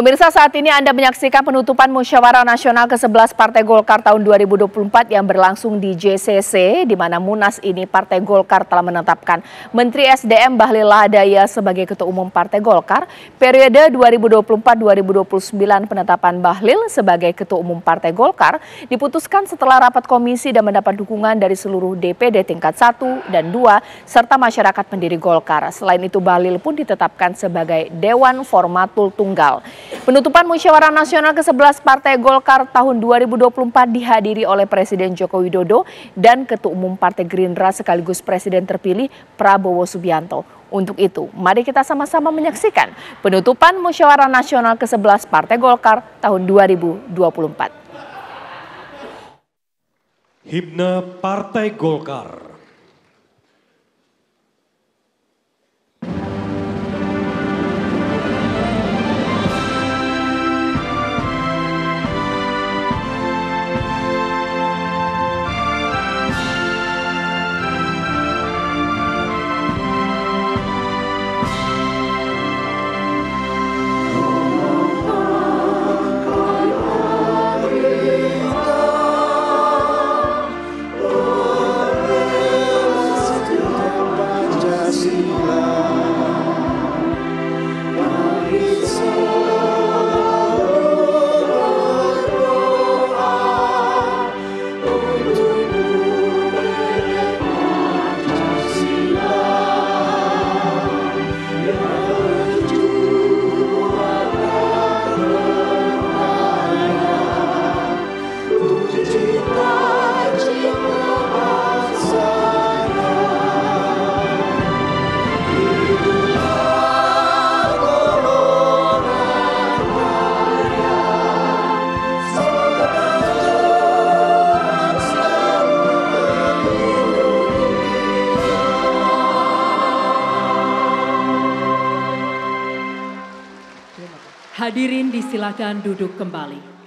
Pemirsa, saat ini Anda menyaksikan penutupan Musyawarah Nasional ke-11 Partai Golkar tahun 2024 yang berlangsung di JCC, di mana Munas ini Partai Golkar telah menetapkan Menteri SDM Bahlil Lahadalia sebagai Ketua Umum Partai Golkar. Periode 2024-2029 penetapan Bahlil sebagai Ketua Umum Partai Golkar diputuskan setelah rapat komisi dan mendapat dukungan dari seluruh DPD tingkat 1 dan 2 serta masyarakat pendiri Golkar. Selain itu, Bahlil pun ditetapkan sebagai Dewan Formatul Tunggal. Penutupan Musyawarah Nasional ke-11 Partai Golkar tahun 2024 dihadiri oleh Presiden Joko Widodo dan Ketua Umum Partai Gerindra sekaligus Presiden terpilih Prabowo Subianto. Untuk itu, mari kita sama-sama menyaksikan penutupan Musyawarah Nasional ke-11 Partai Golkar tahun 2024. Himne Partai Golkar. Hadirin disilakan duduk kembali.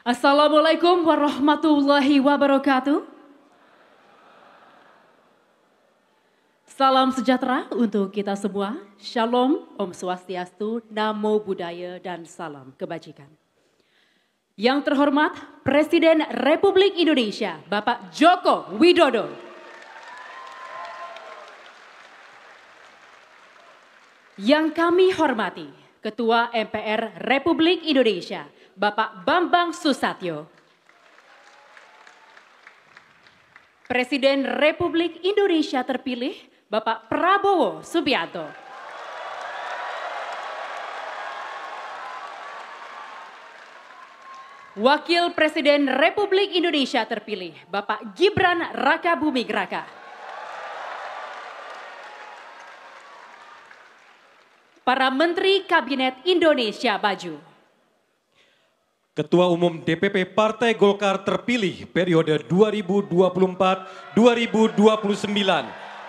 Assalamualaikum warahmatullahi wabarakatuh. Salam sejahtera untuk kita semua. Shalom, Om Swastiastu, Namo Buddhaya, dan salam kebajikan. Yang terhormat Presiden Republik Indonesia, Bapak Joko Widodo. Yang kami hormati Ketua MPR Republik Indonesia, Bapak Bambang Susatyo. Presiden Republik Indonesia terpilih, Bapak Prabowo Subianto. Wakil Presiden Republik Indonesia terpilih, Bapak Gibran Rakabuming Raka. Para Menteri Kabinet Indonesia Maju. Ketua Umum DPP Partai Golkar terpilih periode 2024-2029,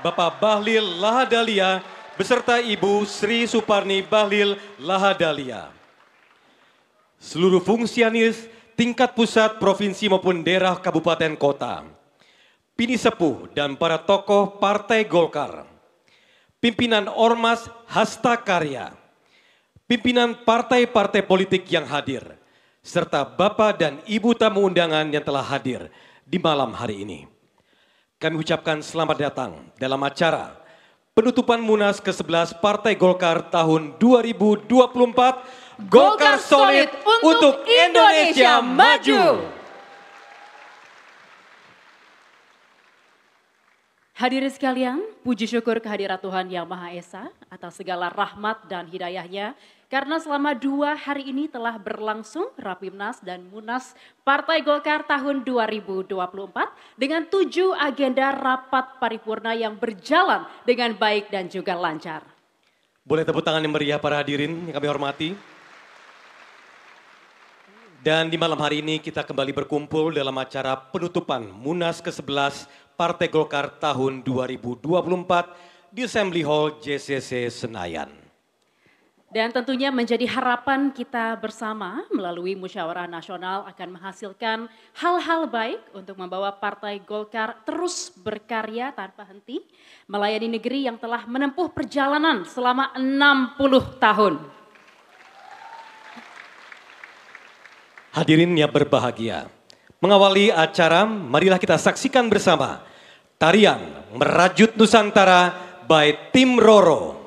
Bapak Bahlil Lahadalia beserta Ibu Sri Suparni Bahlil Lahadalia. Seluruh fungsionaris tingkat pusat, provinsi maupun daerah kabupaten kota, pini sepuh dan para tokoh Partai Golkar, pimpinan Ormas Hasta Karya, pimpinan partai-partai politik yang hadir, serta Bapak dan Ibu tamu undangan yang telah hadir di malam hari ini. Kami ucapkan selamat datang dalam acara penutupan Munas ke-11 Partai Golkar tahun 2024. Golkar solid untuk Indonesia maju. Hadirin sekalian, puji syukur kehadirat Tuhan Yang Maha Esa atas segala rahmat dan hidayahnya karena selama 2 hari ini telah berlangsung Rapimnas dan Munas Partai Golkar tahun 2024 dengan 7 agenda rapat paripurna yang berjalan dengan baik dan juga lancar. Boleh tepuk tangan yang meriah para hadirin yang kami hormati. Dan di malam hari ini kita kembali berkumpul dalam acara penutupan Munas ke-11 Partai Golkar tahun 2024 di Assembly Hall JCC Senayan. Dan tentunya menjadi harapan kita bersama melalui musyawarah nasional akan menghasilkan hal-hal baik untuk membawa Partai Golkar terus berkarya tanpa henti, melayani negeri yang telah menempuh perjalanan selama 60 tahun. Hadirin yang berbahagia, mengawali acara marilah kita saksikan bersama tarian Merajut Nusantara by Tim Roro.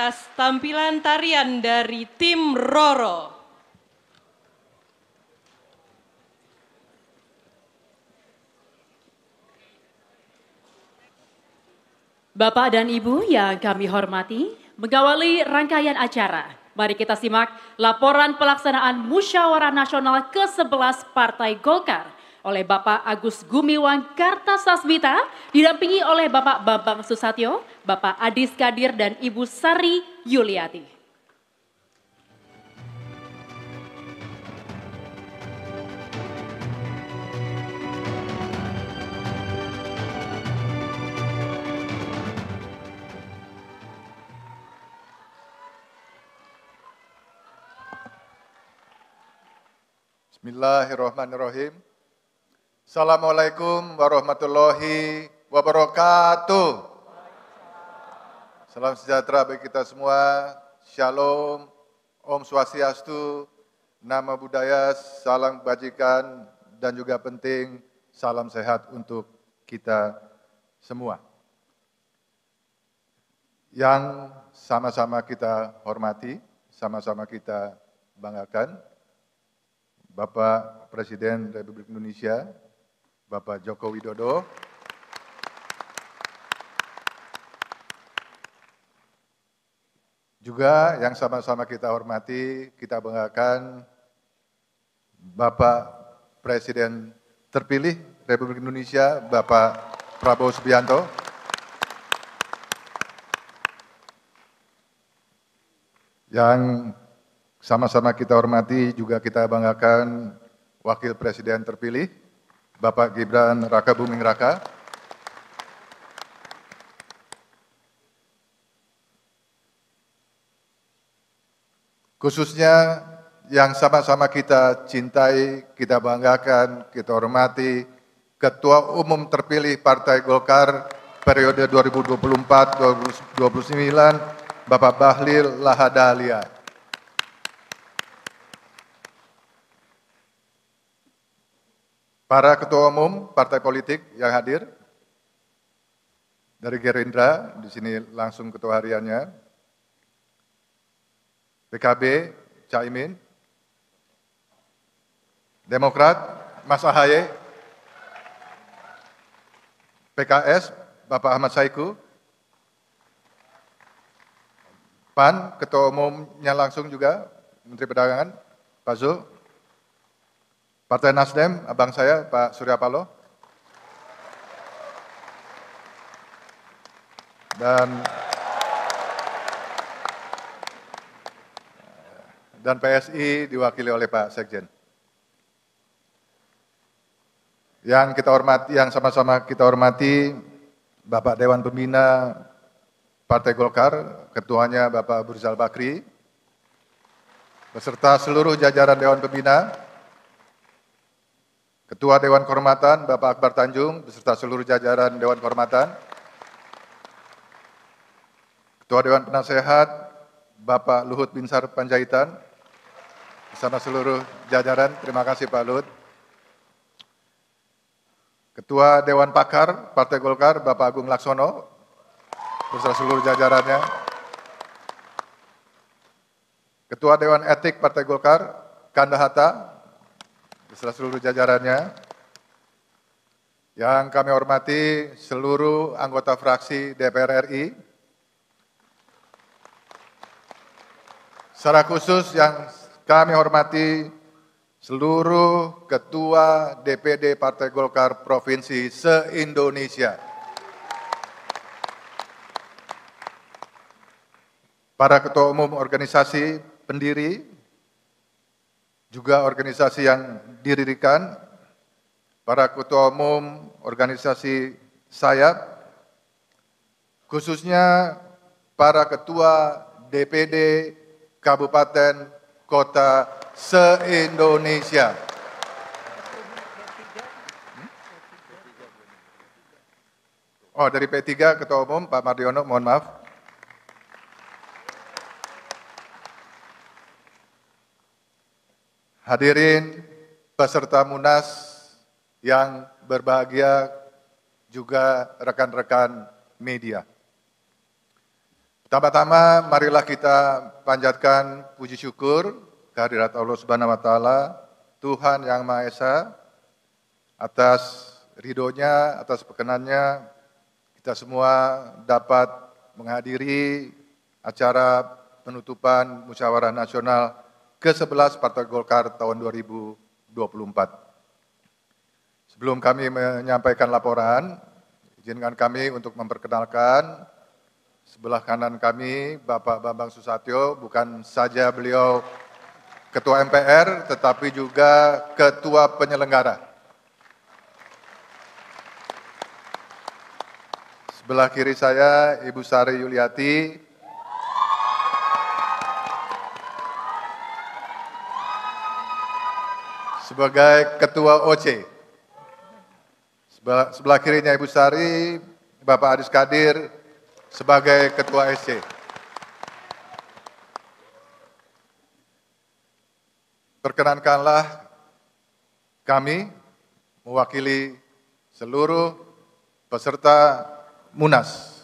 atas tampilan tarian dari Tim Roro. Bapak dan Ibu yang kami hormati, mengawali rangkaian acara, mari kita simak laporan pelaksanaan Musyawarah Nasional ke-11 Partai Golkar oleh Bapak Agus Gumiwang Kartasasmita, didampingi oleh Bapak Bambang Susatyo, Bapak Adis Kadir, dan Ibu Sari Yuliati. Bismillahirrahmanirrahim. Assalamualaikum warahmatullahi wabarakatuh. Salam sejahtera bagi kita semua. Shalom, Om Swastiastu, Namo Buddhaya, salam kebajikan, dan juga penting salam sehat untuk kita semua. Yang sama-sama kita hormati, sama-sama kita banggakan, Bapak Presiden Republik Indonesia, Bapak Joko Widodo, juga yang sama-sama kita hormati, kita banggakan, Bapak Presiden terpilih Republik Indonesia, Bapak Prabowo Subianto, yang sama-sama kita hormati, juga kita banggakan Wakil Presiden terpilih, Bapak Gibran Rakabuming Raka. Khususnya yang sama-sama kita cintai, kita banggakan, kita hormati, Ketua Umum terpilih Partai Golkar periode 2024-2029, Bapak Bahlil Lahadalia. Para ketua umum partai politik yang hadir, dari Gerindra, di sini langsung ketua hariannya, PKB, Caimin, Demokrat, Mas Ahaye, PKS, Bapak Ahmad Saiku, PAN, ketua umumnya langsung juga, Menteri Perdagangan, Pak Zul, Partai Nasdem, abang saya, Pak Surya Paloh, dan PSI diwakili oleh Pak Sekjen. Yang kita hormati, yang sama-sama kita hormati, Bapak Dewan Pembina Partai Golkar, ketuanya Bapak Abu Rizal Bakri, beserta seluruh jajaran Dewan Pembina, Ketua Dewan Kehormatan Bapak Akbar Tanjung beserta seluruh jajaran Dewan Kehormatan, Ketua Dewan Penasehat Bapak Luhut Binsar Panjaitan bersama seluruh jajaran, terima kasih Pak Luhut. Ketua Dewan Pakar Partai Golkar Bapak Agung Laksono beserta seluruh jajarannya, Ketua Dewan Etik Partai Golkar Kanda Hatta beserta seluruh jajarannya, yang kami hormati seluruh anggota fraksi DPR RI, secara khusus yang kami hormati seluruh ketua DPD Partai Golkar Provinsi se-Indonesia, para ketua umum organisasi pendiri, juga organisasi yang didirikan, para ketua umum organisasi sayap, khususnya para ketua DPD Kabupaten Kota se-Indonesia. Oh, dari P3 Ketua Umum Pak Mardiono, mohon maaf. Hadirin peserta Munas yang berbahagia, juga rekan-rekan media. Pertama-tama marilah kita panjatkan puji syukur kehadirat Allah Subhanahu wa taala, Tuhan yang Maha Esa, atas ridhonya, atas perkenannya kita semua dapat menghadiri acara penutupan Musyawarah Nasional ke-11 Partai Golkar tahun 2024. Sebelum kami menyampaikan laporan, izinkan kami untuk memperkenalkan sebelah kanan kami Bapak Bambang Susatyo, bukan saja beliau Ketua MPR, tetapi juga Ketua Penyelenggara. Sebelah kiri saya Ibu Sari Yuliati, sebagai Ketua OC. Sebelah kirinya Ibu Sari, Bapak Adis Kadir sebagai Ketua SC. Perkenankanlah kami mewakili seluruh peserta Munas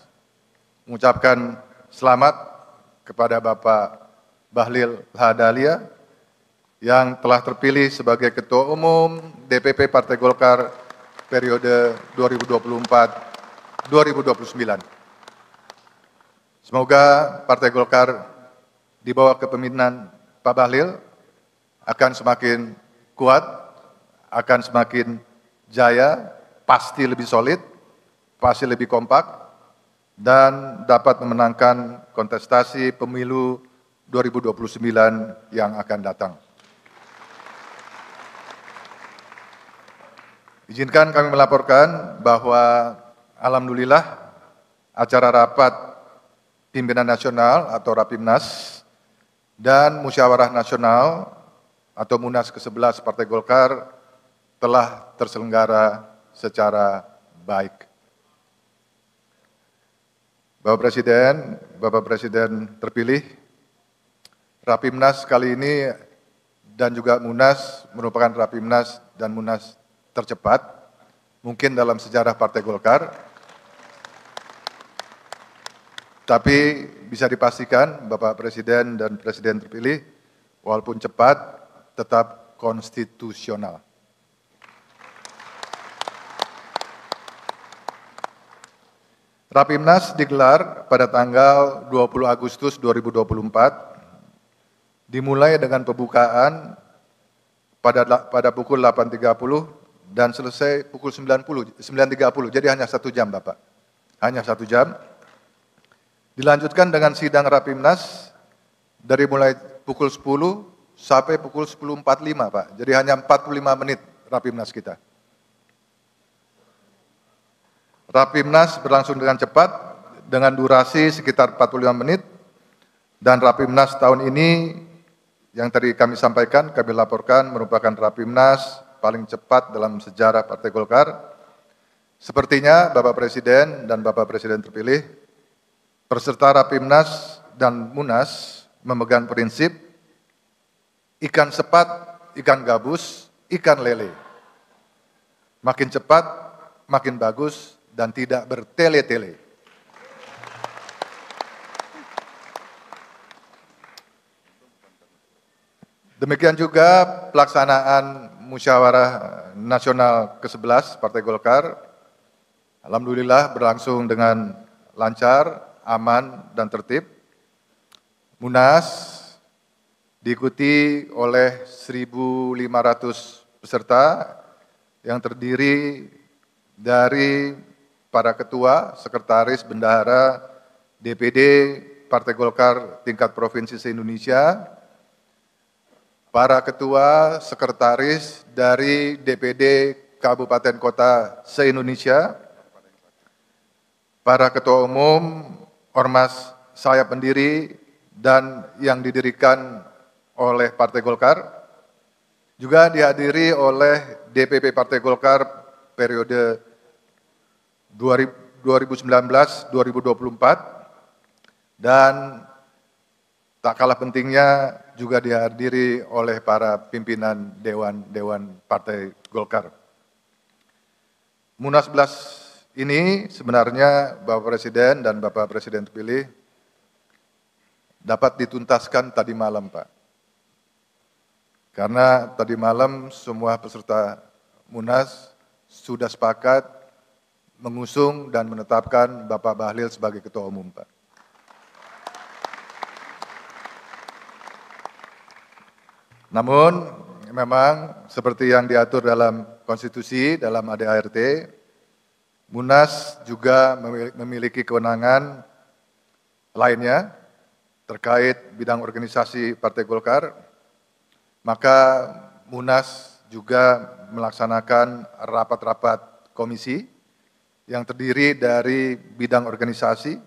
mengucapkan selamat kepada Bapak Bahlil Lahadalia yang telah terpilih sebagai Ketua Umum DPP Partai Golkar periode 2024-2029. Semoga Partai Golkar di bawah kepemimpinan Pak Bahlil akan semakin kuat, akan semakin jaya, pasti lebih solid, pasti lebih kompak, dan dapat memenangkan kontestasi pemilu 2029 yang akan datang. Izinkan kami melaporkan bahwa alhamdulillah acara rapat pimpinan nasional atau Rapimnas dan Musyawarah Nasional atau Munas ke-11 Partai Golkar telah terselenggara secara baik. Bapak Presiden terpilih, Rapimnas kali ini dan juga Munas merupakan Rapimnas dan Munas tercepat mungkin dalam sejarah Partai Golkar, tapi bisa dipastikan Bapak Presiden dan Presiden terpilih walaupun cepat tetap konstitusional. Rapimnas digelar pada tanggal 20 Agustus 2024, dimulai dengan pembukaan pada pukul 8.30 dan selesai pukul 9.30, jadi hanya 1 jam Bapak, hanya 1 jam. Dilanjutkan dengan sidang Rapimnas dari mulai pukul 10 sampai pukul 10.45 Pak, jadi hanya 45 menit Rapimnas kita. Rapimnas berlangsung dengan cepat, dengan durasi sekitar 45 menit, dan Rapimnas tahun ini yang tadi kami sampaikan, kami laporkan merupakan Rapimnas paling cepat dalam sejarah Partai Golkar. Sepertinya Bapak Presiden dan Bapak Presiden terpilih, peserta Rapimnas dan Munas memegang prinsip ikan sepat, ikan gabus, ikan lele. Makin cepat, makin bagus, dan tidak bertele-tele. Demikian juga pelaksanaan Musyawarah Nasional ke-11 Partai Golkar, alhamdulillah berlangsung dengan lancar, aman, dan tertib. Munas diikuti oleh 1.500 peserta yang terdiri dari para ketua, sekretaris, bendahara, DPD Partai Golkar tingkat provinsi se-Indonesia, para ketua, sekretaris dari DPD Kabupaten Kota se-Indonesia, para ketua umum, ormas saya pendiri dan yang didirikan oleh Partai Golkar, juga dihadiri oleh DPP Partai Golkar periode 2019-2024, dan tak kalah pentingnya juga dihadiri oleh para pimpinan Dewan Partai Golkar. Munas 11 ini sebenarnya Bapak Presiden dan Bapak Presiden terpilih dapat dituntaskan tadi malam, Pak. Karena tadi malam semua peserta Munas sudah sepakat mengusung dan menetapkan Bapak Bahlil sebagai Ketua Umum, Pak. Namun, memang seperti yang diatur dalam konstitusi, dalam ADART, Munas juga memiliki kewenangan lainnya terkait bidang organisasi Partai Golkar, maka Munas juga melaksanakan rapat-rapat komisi yang terdiri dari bidang organisasi,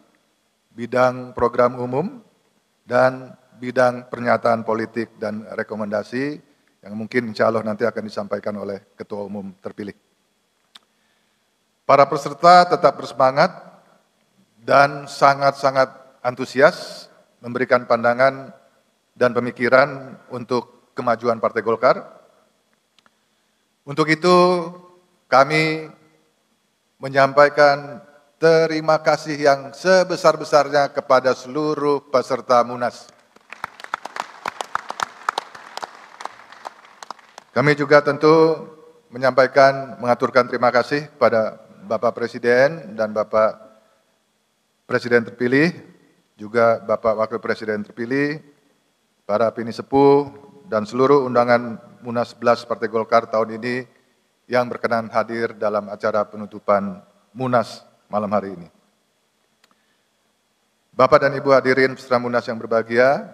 bidang program umum, dan bidang pernyataan politik dan rekomendasi yang mungkin insya Allah nanti akan disampaikan oleh Ketua Umum terpilih. Para peserta tetap bersemangat dan sangat-sangat antusias memberikan pandangan dan pemikiran untuk kemajuan Partai Golkar. Untuk itu kami menyampaikan terima kasih yang sebesar-besarnya kepada seluruh peserta Munas. Kami juga tentu mengaturkan terima kasih kepada Bapak Presiden dan Bapak Presiden terpilih, juga Bapak Wakil Presiden terpilih, para pinisepuh, dan seluruh undangan Munas 11 Partai Golkar tahun ini yang berkenan hadir dalam acara penutupan Munas malam hari ini. Bapak dan Ibu hadirin peserta Munas yang berbahagia,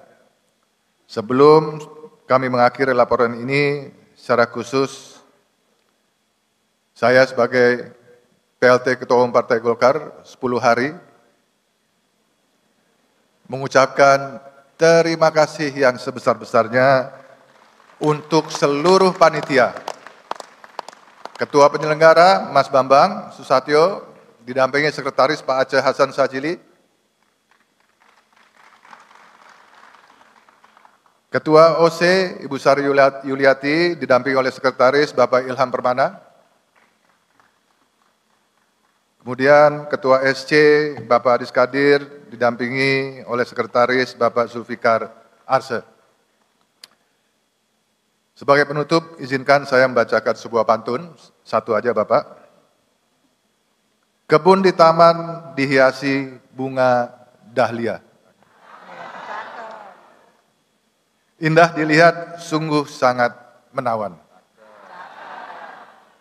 sebelum kami mengakhiri laporan ini, secara khusus, saya sebagai PLT Ketua Umum Partai Golkar 10 hari, mengucapkan terima kasih yang sebesar-besarnya untuk seluruh panitia. Ketua penyelenggara Mas Bambang Susatyo, didampingi Sekretaris Pak Aceh Hasan Sajili, Ketua OC Ibu Sari Yuliati didampingi oleh Sekretaris Bapak Ilham Permana. Kemudian Ketua SC Bapak Adis Kadir didampingi oleh Sekretaris Bapak Zulfikar Arse. Sebagai penutup, izinkan saya membacakan sebuah pantun, satu aja Bapak. Kebun di taman dihiasi bunga dahlia. Indah dilihat, sungguh sangat menawan.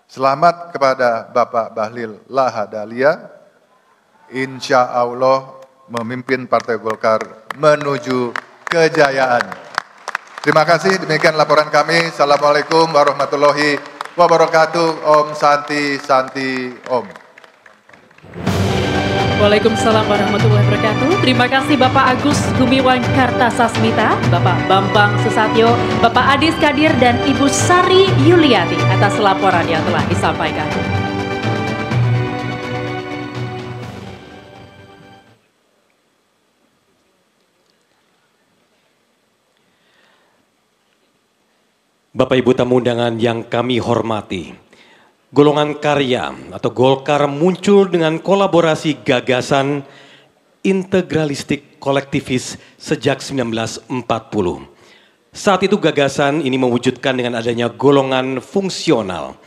Selamat kepada Bapak Bahlil Lahadalia, insya Allah memimpin Partai Golkar menuju kejayaan. Terima kasih, demikian laporan kami. Assalamualaikum warahmatullahi wabarakatuh. Om Santi Santi Om. Waalaikumsalam warahmatullahi wabarakatuh. Terima kasih Bapak Agus Gumiwang Kartasasmita, Bapak Bambang Susatyo, Bapak Adis Kadir, dan Ibu Sari Yuliati atas laporan yang telah disampaikan. Bapak Ibu tamu undangan yang kami hormati, golongan karya atau Golkar muncul dengan kolaborasi gagasan integralistik kolektivis sejak 1940. Saat itu gagasan ini mewujudkan dengan adanya golongan fungsional.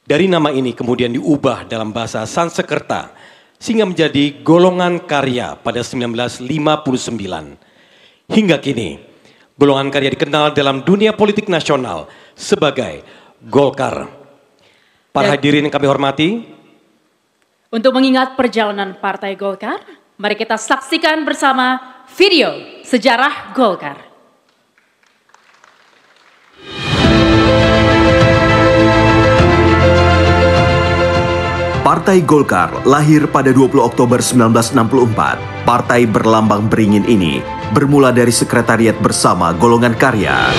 Dari nama ini kemudian diubah dalam bahasa Sanskerta sehingga menjadi golongan karya pada 1959. Hingga kini, golongan karya dikenal dalam dunia politik nasional sebagai Golkar. Para hadirin yang kami hormati, untuk mengingat perjalanan Partai Golkar, mari kita saksikan bersama video sejarah Golkar. Partai Golkar lahir pada 20 Oktober 1964. Partai berlambang beringin ini bermula dari sekretariat bersama golongan karya.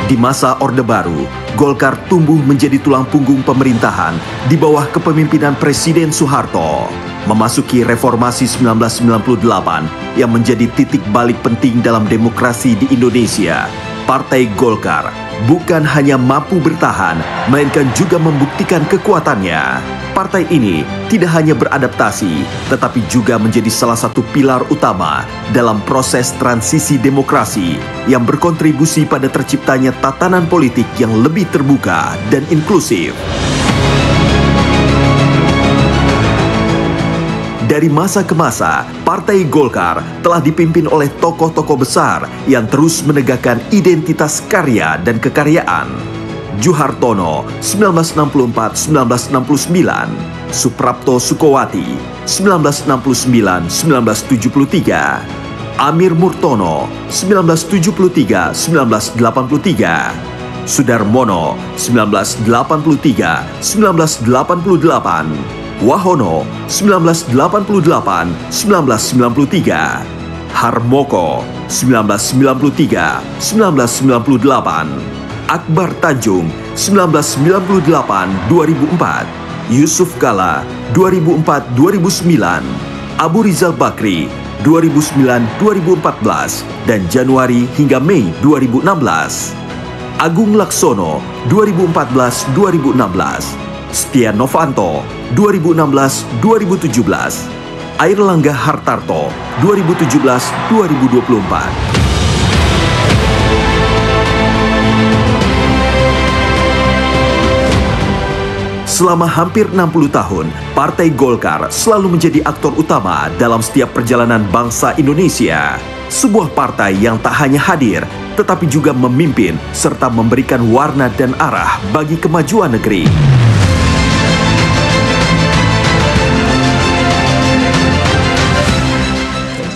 Di masa Orde Baru, Golkar tumbuh menjadi tulang punggung pemerintahan di bawah kepemimpinan Presiden Soeharto. Memasuki reformasi 1998 yang menjadi titik balik penting dalam demokrasi di Indonesia. Partai Golkar bukan hanya mampu bertahan, melainkan juga membuktikan kekuatannya. Partai ini tidak hanya beradaptasi, tetapi juga menjadi salah satu pilar utama dalam proses transisi demokrasi yang berkontribusi pada terciptanya tatanan politik yang lebih terbuka dan inklusif. Dari masa ke masa, Partai Golkar telah dipimpin oleh tokoh-tokoh besar yang terus menegakkan identitas karya dan kekaryaan. Juhartono 1964-1969, Suprapto Sukowati 1969-1973, Amir Murtono 1973-1983, Sudarmono 1983-1988, Wahono 1988-1993, Harmoko 1993-1998, Akbar Tanjung 1998-2004, Yusuf Kala 2004-2009, Abu Rizal Bakri 2009-2014, dan Januari hingga Mei 2016. Agung Laksono 2014-2016, Setia Novanto 2016-2017, Airlangga Hartarto 2017-2024. Selama hampir 60 tahun, Partai Golkar selalu menjadi aktor utama dalam setiap perjalanan bangsa Indonesia. Sebuah partai yang tak hanya hadir, tetapi juga memimpin serta memberikan warna dan arah bagi kemajuan negeri.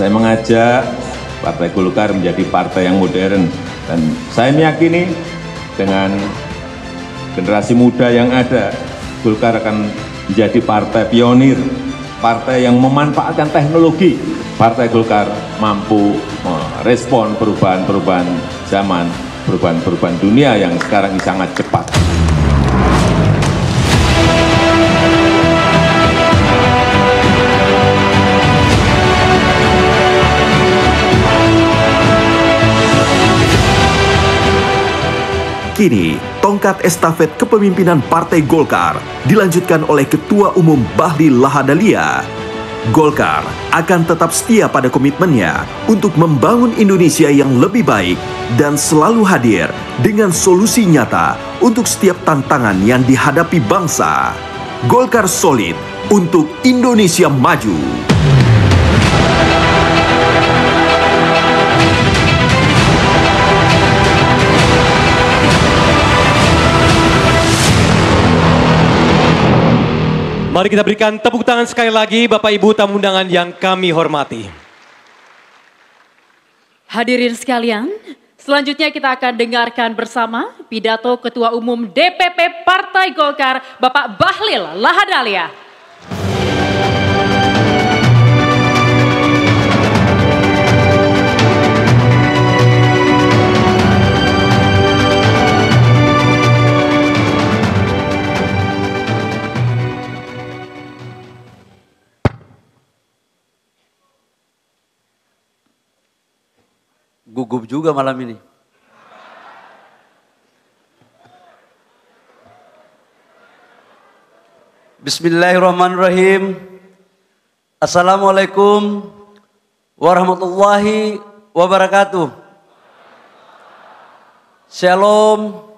Saya mengajak Partai Golkar menjadi partai yang modern, dan saya meyakini dengan generasi muda yang ada, Golkar akan menjadi partai pionir, partai yang memanfaatkan teknologi. Partai Golkar mampu merespon perubahan-perubahan zaman, perubahan-perubahan dunia yang sekarang ini sangat cepat. Kini, tongkat estafet kepemimpinan Partai Golkar dilanjutkan oleh Ketua Umum Bahlil Lahadalia. Golkar akan tetap setia pada komitmennya untuk membangun Indonesia yang lebih baik dan selalu hadir dengan solusi nyata untuk setiap tantangan yang dihadapi bangsa. Golkar solid untuk Indonesia maju. Mari kita berikan tepuk tangan sekali lagi Bapak Ibu tamu undangan yang kami hormati. Hadirin sekalian, selanjutnya kita akan dengarkan bersama pidato Ketua Umum DPP Partai Golkar, Bapak Bahlil Lahadalia. Gugup juga malam ini. Bismillahirrahmanirrahim. Assalamualaikum warahmatullahi wabarakatuh. Shalom,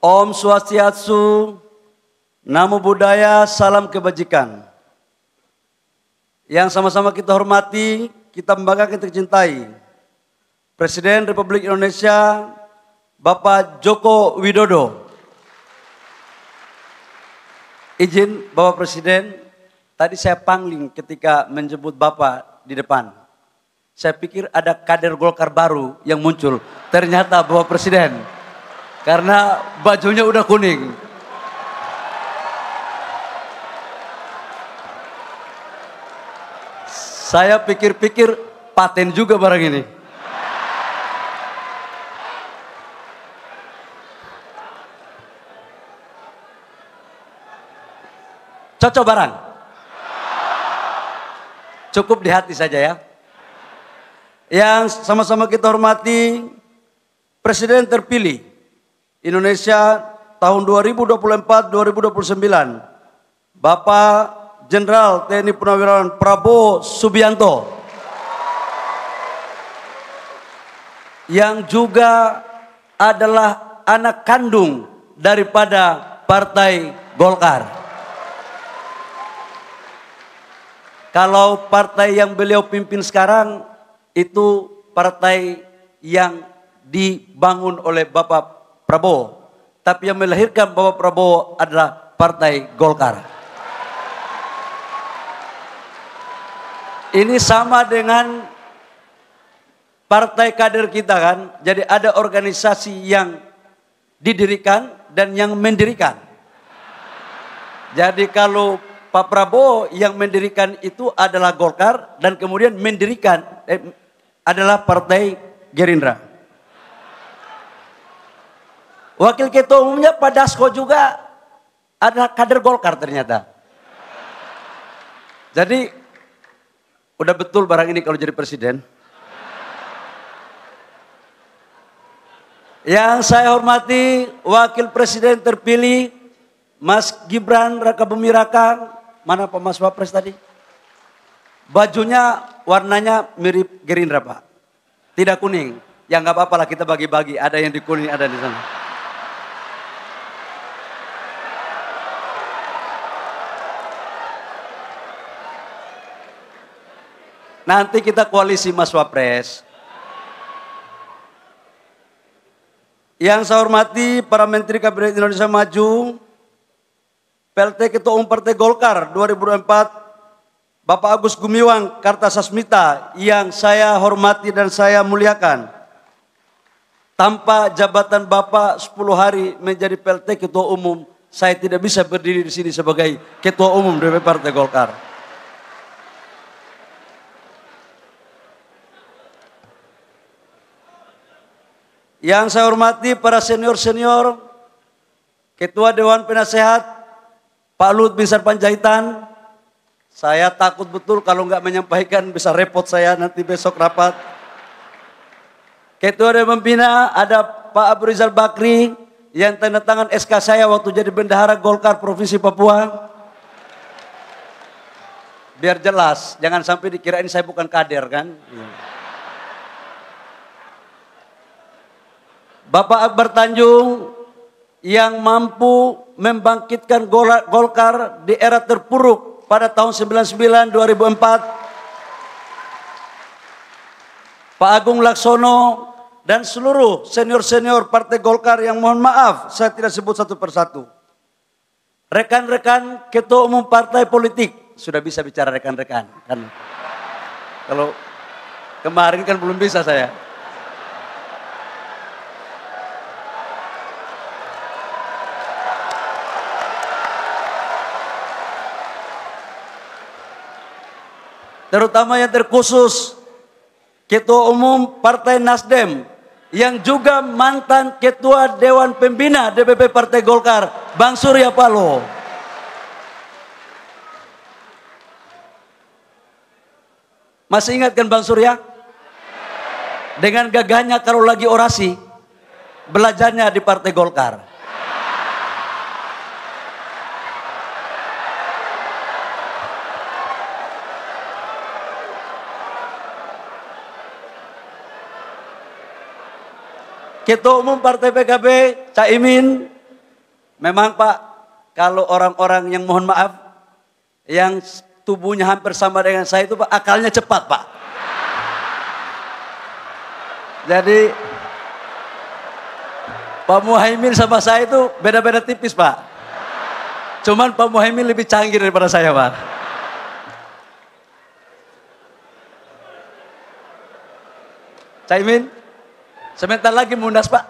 Om Swastiastu, Namo Buddhaya, salam kebajikan. Yang sama-sama kita hormati, kita membanggakan, kita cintai Presiden Republik Indonesia Bapak Joko Widodo. Izin Bapak Presiden, tadi saya pangling ketika menjemput Bapak di depan. Saya pikir ada kader Golkar baru yang muncul. Ternyata Bapak Presiden, karena bajunya udah kuning. Saya pikir-pikir paten juga barang ini. Cocok barang? Cukup di hati saja ya. Yang sama-sama kita hormati Presiden terpilih Indonesia tahun 2024-2029, Bapak Jenderal TNI Purnawirawan Prabowo Subianto, yang juga adalah anak kandung daripada Partai Golkar. Kalau partai yang beliau pimpin sekarang itu partai yang dibangun oleh Bapak Prabowo, tapi yang melahirkan Bapak Prabowo adalah Partai Golkar. Ini sama dengan partai kader kita kan, jadi ada organisasi yang didirikan dan yang mendirikan. Jadi kalau Pak Prabowo yang mendirikan itu adalah Golkar dan kemudian mendirikan adalah Partai Gerindra. Wakil Ketua Umumnya Pak Dasko juga adalah kader Golkar ternyata. Jadi udah betul barang ini kalau jadi presiden. Yang saya hormati Wakil Presiden terpilih Mas Gibran Rakabuming Raka. Mana Pak Mas Wapres tadi? Bajunya warnanya mirip Gerindra Pak. Tidak kuning. Ya nggak apa-apa lah, kita bagi-bagi. Ada yang di kuning, ada di sana. Nanti kita koalisi Mas Wapres. Yang saya hormati para Menteri Kabinet Indonesia Maju, PLT Ketua Umum Partai Golkar 2024, Bapak Agus Gumiwang Kartasasmita, yang saya hormati dan saya muliakan. Tanpa jabatan Bapak 10 hari menjadi PLT Ketua Umum, saya tidak bisa berdiri di sini sebagai Ketua Umum DPP Partai Golkar. Yang saya hormati para senior-senior, Ketua Dewan Penasehat, Pak Luhut Binsar Panjaitan. Saya takut betul kalau nggak menyampaikan bisa repot saya nanti besok rapat. Ketua Dewan Pembina ada Pak Abu Rizal Bakri yang tanda tangan SK saya waktu jadi bendahara Golkar Provinsi Papua. Biar jelas, jangan sampai dikirain saya bukan kader kan. Bapak Akbar Tanjung yang mampu membangkitkan Golkar di era terpuruk pada tahun 99 2004. Pak Agung Laksono dan seluruh senior-senior Partai Golkar yang mohon maaf saya tidak sebut satu persatu. Rekan-rekan Ketua Umum Partai Politik, sudah bisa bicara rekan-rekan kan. Kalau kemarin kan belum bisa saya. Terutama yang terkhusus Ketua Umum Partai Nasdem yang juga mantan Ketua Dewan Pembina DPP Partai Golkar, Bang Surya Paloh. Masih ingat kan Bang Surya? Dengan gagahnya kalau lagi orasi, belajarnya di Partai Golkar. Ketua Umum Partai PKB, Caimin, memang Pak, kalau orang-orang yang mohon maaf, yang tubuhnya hampir sama dengan saya itu Pak, akalnya cepat Pak. Jadi, Pak Muhaimin sama saya itu beda-beda tipis Pak. Cuman Pak Muhaimin lebih canggih daripada saya Pak. Caimin, sebentar lagi munas Pak.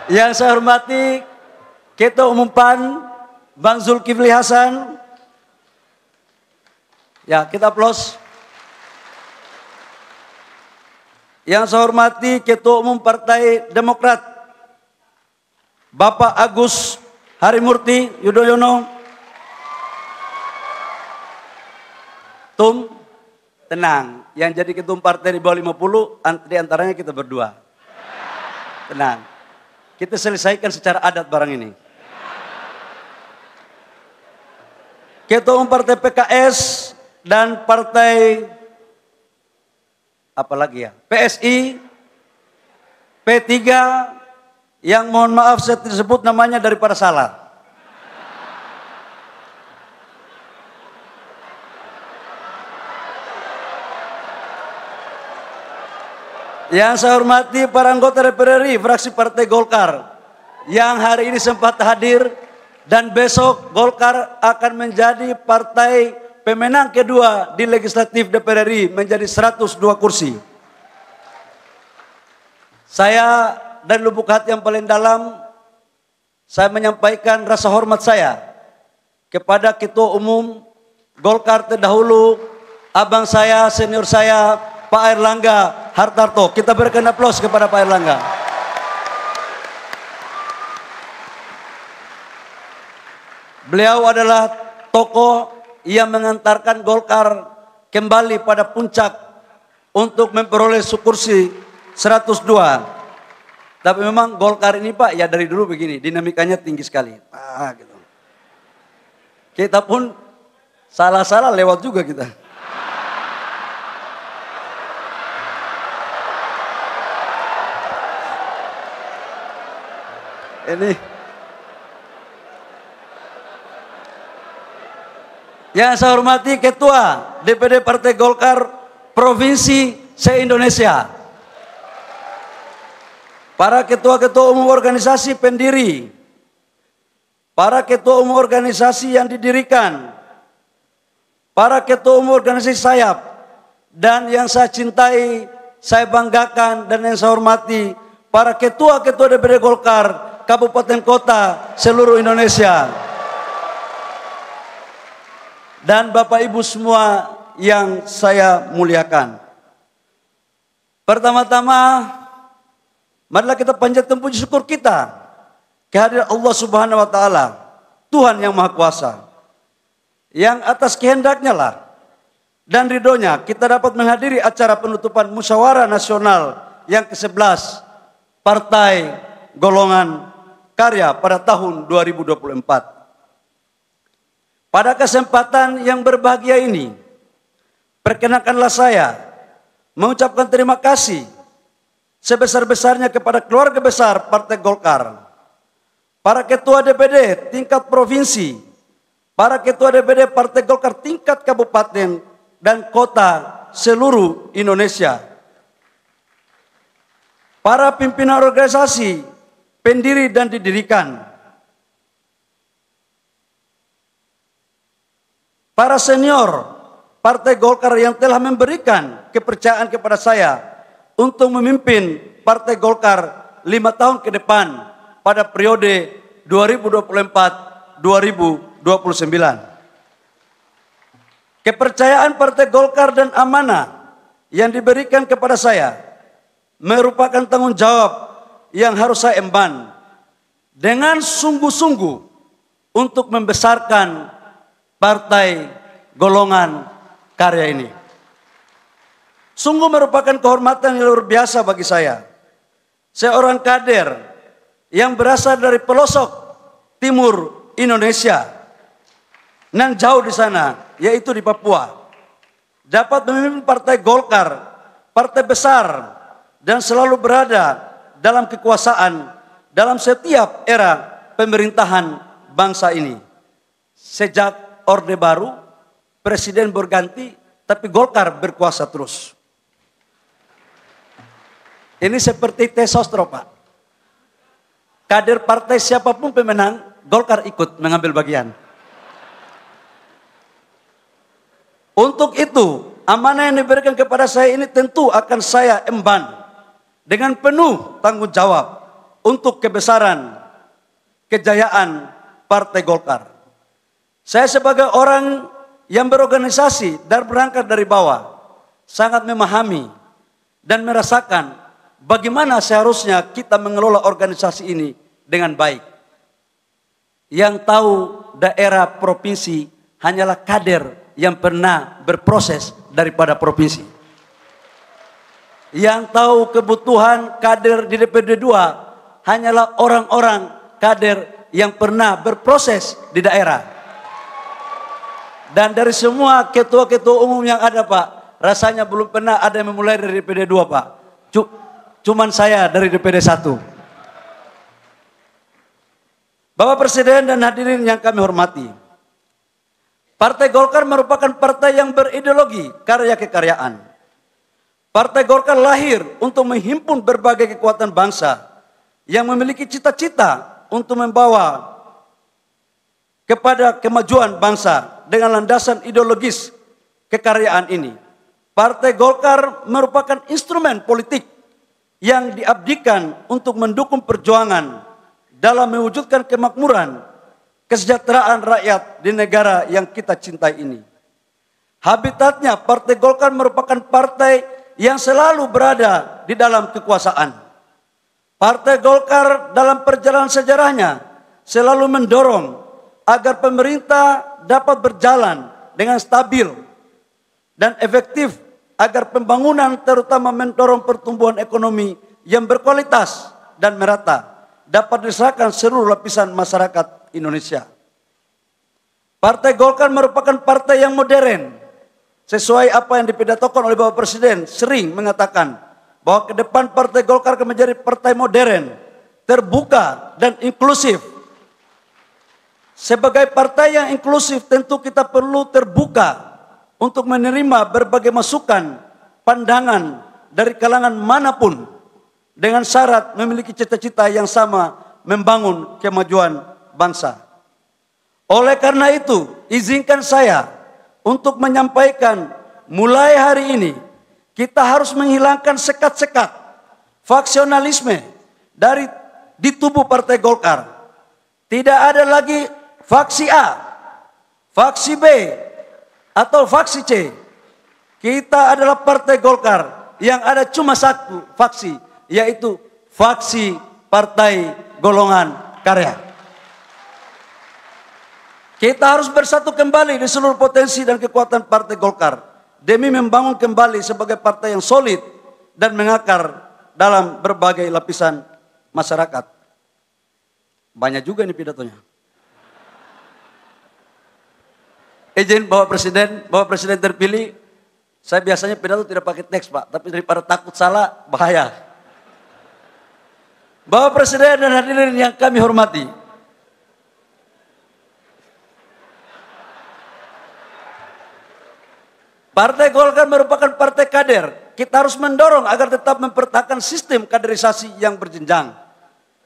Yang saya hormati Ketua Umum PAN Bang Zulkifli Hasan. Ya, kita aplaus. Yang saya hormati Ketua Umum Partai Demokrat Bapak Agus Harimurti Yudhoyono. Tum, tenang. Yang jadi ketum partai di bawah 50, di antaranya kita berdua. Tenang. Kita selesaikan secara adat barang ini. Ketua umum partai PKS dan partai apa lagi ya? PSI, P3 yang mohon maaf saya tersebut namanya daripada salah. Yang saya hormati para anggota DPR RI fraksi Partai Golkar yang hari ini sempat hadir dan besok Golkar akan menjadi partai pemenang kedua di legislatif DPR RI menjadi 102 kursi. Saya dari lubuk hati yang paling dalam saya menyampaikan rasa hormat saya kepada Ketua Umum Golkar terdahulu, abang saya, senior saya, Pak Airlangga Hartarto. Kita berikan aplaus kepada Pak Airlangga. Beliau adalah tokoh yang mengantarkan Golkar kembali pada puncak untuk memperoleh kursi 102. Tapi memang Golkar ini Pak, ya dari dulu begini, dinamikanya tinggi sekali. Gitu. Kita pun salah-salah lewat juga kita. Ini yang saya hormati Ketua DPD Partai Golkar Provinsi se-Indonesia, para ketua-ketua umum organisasi pendiri, para ketua umum organisasi yang didirikan, para ketua umum organisasi sayap, dan yang saya cintai, saya banggakan dan yang saya hormati, para ketua-ketua DPD Golkar kabupaten kota seluruh Indonesia, dan Bapak Ibu semua yang saya muliakan. Pertama-tama, marilah kita panjatkan puji syukur kita kehadiran Allah Subhanahu wa taala, Tuhan yang Maha Kuasa, yang atas kehendaknya lah dan ridhonya kita dapat menghadiri acara penutupan Musyawarah Nasional yang ke-11 Partai Golongan Karya pada tahun 2024. Pada kesempatan yang berbahagia ini, perkenankanlah saya mengucapkan terima kasih sebesar-besarnya kepada keluarga besar Partai Golkar, para ketua DPD tingkat provinsi, para ketua DPD Partai Golkar tingkat kabupaten dan kota seluruh Indonesia, para pimpinan organisasi pendiri dan didirikan, para senior Partai Golkar yang telah memberikan kepercayaan kepada saya untuk memimpin Partai Golkar 5 tahun ke depan pada periode 2024-2029. Kepercayaan Partai Golkar dan amanah yang diberikan kepada saya merupakan tanggung jawab yang harus saya emban dengan sungguh-sungguh untuk membesarkan Partai Golongan Karya ini. Sungguh merupakan kehormatan yang luar biasa bagi saya. Seorang kader yang berasal dari pelosok timur Indonesia, nan jauh di sana, yaitu di Papua, dapat memimpin Partai Golkar, partai besar, dan selalu berada dalam kekuasaan dalam setiap era pemerintahan bangsa ini. Sejak Orde Baru, presiden berganti, tapi Golkar berkuasa terus. Ini seperti tes sostro, Pak. Kader partai siapapun pemenang, Golkar ikut mengambil bagian. Untuk itu, amanah yang diberikan kepada saya ini tentu akan saya emban dengan penuh tanggung jawab untuk kebesaran, kejayaan Partai Golkar. Saya sebagai orang yang berorganisasi dan berangkat dari bawah, sangat memahami dan merasakan bagaimana seharusnya kita mengelola organisasi ini dengan baik. Yang tahu daerah provinsi hanyalah kader yang pernah berproses daripada provinsi. Yang tahu kebutuhan kader di DPD 2 hanyalah orang-orang kader yang pernah berproses di daerah. Dan dari semua ketua-ketua umum yang ada, Pak, rasanya belum pernah ada yang memulai dari DPD 2, Pak. Cuman saya dari DPD 1. Bapak Presiden dan hadirin yang kami hormati, Partai Golkar merupakan partai yang berideologi karya kekaryaan. Partai Golkar lahir untuk menghimpun berbagai kekuatan bangsa yang memiliki cita-cita untuk membawa kepada kemajuan bangsa dengan landasan ideologis kekaryaan ini. Partai Golkar merupakan instrumen politik yang diabdikan untuk mendukung perjuangan dalam mewujudkan kemakmuran, kesejahteraan rakyat di negara yang kita cintai ini. Habitatnya, Partai Golkar merupakan partai yang selalu berada di dalam kekuasaan. Partai Golkar dalam perjalanan sejarahnya selalu mendorong agar pemerintah dapat berjalan dengan stabil dan efektif, agar pembangunan terutama mendorong pertumbuhan ekonomi yang berkualitas dan merata dapat dirasakan seluruh lapisan masyarakat Indonesia. Partai Golkar merupakan partai yang modern. Sesuai apa yang dipidatokan oleh Bapak Presiden sering mengatakan bahwa ke depan Partai Golkar akan menjadi partai modern, terbuka dan inklusif. Sebagai partai yang inklusif tentu kita perlu terbuka untuk menerima berbagai masukan, pandangan dari kalangan manapun dengan syarat memiliki cita-cita yang sama membangun kemajuan bangsa. Oleh karena itu, izinkan saya untuk menyampaikan mulai hari ini kita harus menghilangkan sekat-sekat faksionalisme di tubuh Partai Golkar. Tidak ada lagi faksi A, faksi B, atau faksi C. Kita adalah Partai Golkar yang ada cuma satu faksi, yaitu faksi Partai Golongan Karya. Kita harus bersatu kembali di seluruh potensi dan kekuatan Partai Golkar demi membangun kembali sebagai partai yang solid dan mengakar dalam berbagai lapisan masyarakat. Banyak juga ini pidatonya. Izin Bapak Presiden terpilih, saya biasanya pidato tidak pakai teks, Pak, tapi daripada takut salah, bahaya. Bapak Presiden dan hadirin yang kami hormati, Partai Golkar merupakan partai kader. Kita harus mendorong agar tetap mempertahankan sistem kaderisasi yang berjenjang,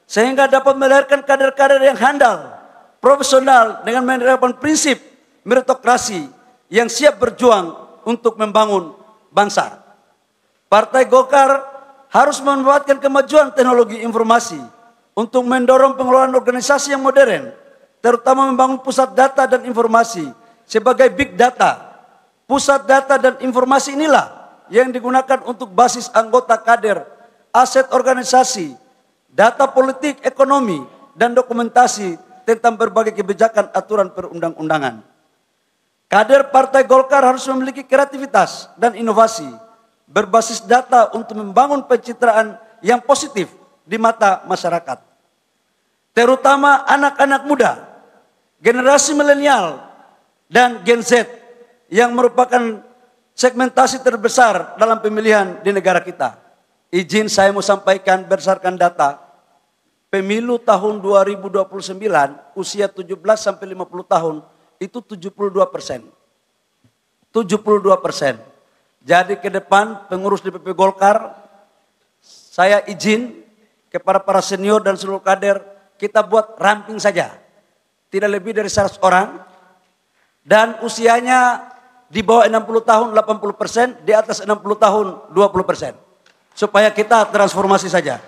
sehingga dapat melahirkan kader-kader yang handal, profesional dengan menerapkan prinsip meritokrasi yang siap berjuang untuk membangun bangsa. Partai Golkar harus memanfaatkan kemajuan teknologi informasi untuk mendorong pengelolaan organisasi yang modern, terutama membangun pusat data dan informasi sebagai big data. Pusat data dan informasi inilah yang digunakan untuk basis anggota kader, aset organisasi, data politik, ekonomi, dan dokumentasi tentang berbagai kebijakan aturan perundang-undangan. Kader Partai Golkar harus memiliki kreativitas dan inovasi berbasis data untuk membangun pencitraan yang positif di mata masyarakat. Terutama anak-anak muda, generasi milenial dan Gen Z yang merupakan segmentasi terbesar dalam pemilihan di negara kita. Izin saya mau sampaikan berdasarkan data pemilu tahun 2029 usia 17 sampai 50 tahun itu 72%. 72%. Jadi ke depan pengurus DPP Golkar, saya izin kepada para senior dan seluruh kader, kita buat ramping saja. Tidak lebih dari 100 orang. Dan usianya di bawah 60 tahun 80%, di atas 60 tahun 20%. Supaya kita transformasi saja.